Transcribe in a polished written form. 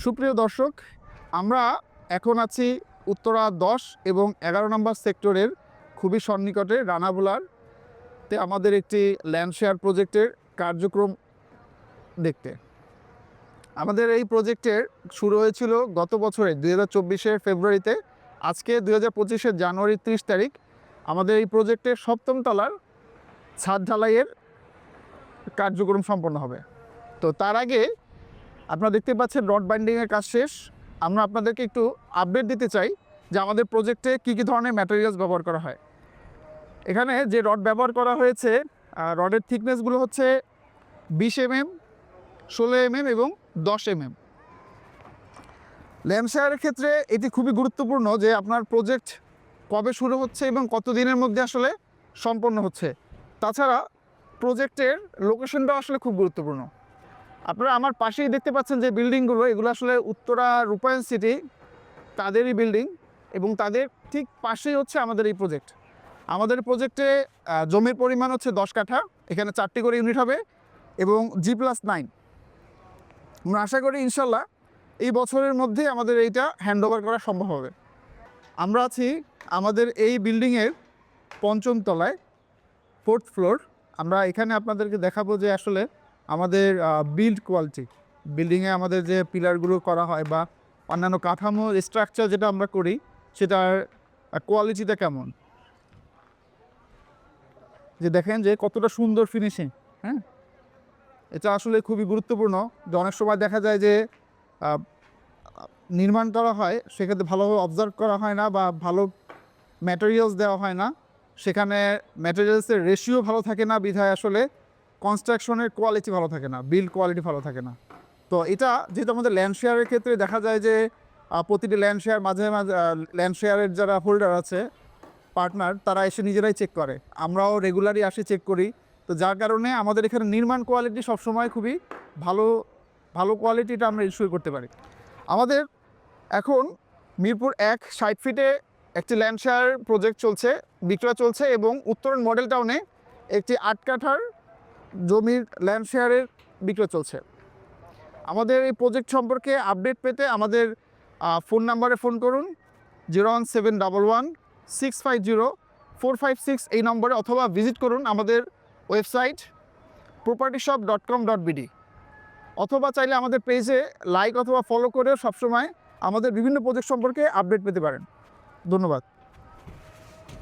সুপ্রিয় দর্শক, আমরা এখন আছি উত্তরা 10 এবং 11 নম্বর সেক্টরের খুবই সন্নিকটে রানাবুলারতে আমাদের একটি ল্যান্ড শেয়ার প্রজেক্টের কার্যক্রম দেখতে। আমাদের এই প্রজেক্টের শুরু হয়েছিল গত বছরে 2024-এর ফেব্রুয়ারিতে। আজকে 2025-এর জানুয়ারি 30 তারিখ আমাদের এই প্রজেক্টের 7ম তলার ছাদ ঢালাইয়ের কার্যক্রম সম্পন্ন হবে। তো তার আগে আপনারা দেখতে পাচ্ছেন রড বাইন্ডিংয়ের কাজ শেষ। আমরা আপনাদেরকে একটু আপডেট দিতে চাই যে আমাদের প্রজেক্টে কী কী ধরনের ম্যাটেরিয়ালস ব্যবহার করা হয়। এখানে যে রড ব্যবহার করা হয়েছে, রডের থিকনেসগুলো হচ্ছে 20 mm, 16 mm এবং 10 mm। ল্যান্ড শেয়ারের ক্ষেত্রে এটি খুবই গুরুত্বপূর্ণ যে আপনার প্রজেক্ট কবে শুরু হচ্ছে এবং কত দিনের মধ্যে আসলে সম্পন্ন হচ্ছে। তাছাড়া প্রজেক্টের লোকেশনটাও আসলে খুব গুরুত্বপূর্ণ। আপনারা আমার পাশেই দেখতে পাচ্ছেন যে বিল্ডিংগুলো, এগুলো আসলে উত্তরা রূপায়ণ সিটি তাদেরই বিল্ডিং এবং তাদের ঠিক পাশেই হচ্ছে আমাদের এই প্রজেক্ট। আমাদের প্রজেক্টে জমির পরিমাণ হচ্ছে 10 কাঠা। এখানে 4টি করে ইউনিট হবে এবং G+9। আমরা আশা করি ইনশাল্লাহ এই বছরের মধ্যে আমাদের এইটা হ্যান্ডওভার করা সম্ভব হবে। আমরা আছি আমাদের এই বিল্ডিংয়ের 5ম তলায়, 4th ফ্লোর। আমরা এখানে আপনাদেরকে দেখাবো যে আসলে আমাদের বিল্ড কোয়ালিটি, বিল্ডিংয়ে আমাদের যে পিলারগুলো করা হয় বা অন্যান্য কাঠামো স্ট্রাকচার যেটা আমরা করি সেটার কোয়ালিটিটা কেমন। যে দেখেন যে কতটা সুন্দর ফিনিশিং। হ্যাঁ, এটা আসলে খুবই গুরুত্বপূর্ণ। যে অনেক সময় দেখা যায় যে নির্মাণ করা হয় সেক্ষেত্রে ভালোভাবে অবজার্ভ করা হয় না বা ভালো ম্যাটেরিয়ালস দেওয়া হয় না, সেখানে ম্যাটেরিয়ালসের রেশিও ভালো থাকে না, বিধায় আসলে কনস্ট্রাকশনের কোয়ালিটি ভালো থাকে না, বিল্ড কোয়ালিটি ভালো থাকে না। তো এটা যেহেতু আমাদের ল্যান্ড শেয়ারের ক্ষেত্রে দেখা যায় যে প্রতিটি ল্যান্ড শেয়ার মাঝে মাঝে ল্যান্ড শেয়ারের যারা হোল্ডার আছে, পার্টনার, তারা এসে নিজেরাই চেক করে, আমরাও রেগুলারই আসি চেক করি। তো যার কারণে আমাদের এখানে নির্মাণ কোয়ালিটি সবসময় খুবই ভালো কোয়ালিটিটা আমরা ইনশিওর করতে পারি। আমাদের এখন মিরপুর 1 60 ফিটে একটি ল্যান্ড শেয়ার প্রজেক্ট চলছে, বিক্রয় চলছে এবং উত্তরণ মডেল টাউনে একটি 8 কাঠার জমির ল্যান্ড শেয়ারের বিক্রয় চলছে। আমাদের এই প্রজেক্ট সম্পর্কে আপডেট পেতে আমাদের ফোন নাম্বারে ফোন করুন 01711650456 এই নম্বরে, অথবা ভিজিট করুন আমাদের ওয়েবসাইট propertyshop.com.bd, অথবা চাইলে আমাদের পেজে লাইক অথবা ফলো করেও সবসময় আমাদের বিভিন্ন প্রজেক্ট সম্পর্কে আপডেট পেতে পারেন। ধন্যবাদ।